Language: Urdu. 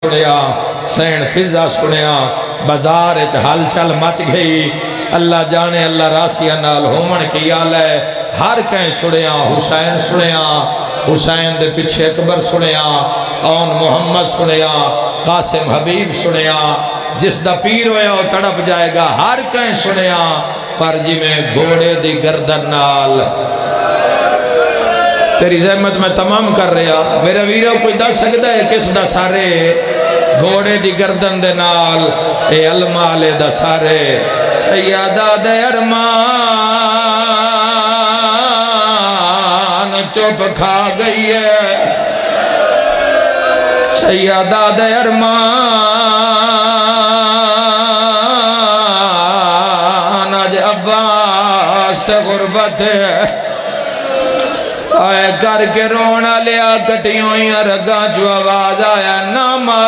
سنیا سین فضا سنیا بازار ہل چل مچ گئی اللہ جانے اللہ راسیہ نال ہومن کی آلے ہر کہیں سنیا حسین سنیا حسین دے پیچھے اکبر سنیا اون محمد سنیا قاسم حبیب سنیا جس دا پیر ہویا وہ تڑپ جائے گا ہر کہیں سنیا پر جی میں گھوڑے دی گردن نال تیری زحمت میں تمام کر رہا میرا ویرہ کوئی دس سکتا ہے کس دا سارے گھوڑے دی گردن دے نال اے المالے دا سارے سیادہ دے ارمان چوپ کھا گئی ہے سیادہ دے ارمان آج عباس تے غربت ہے آئے کر کے رونا لیا کٹیوں یا رگاں جو آواز آیا نہ مار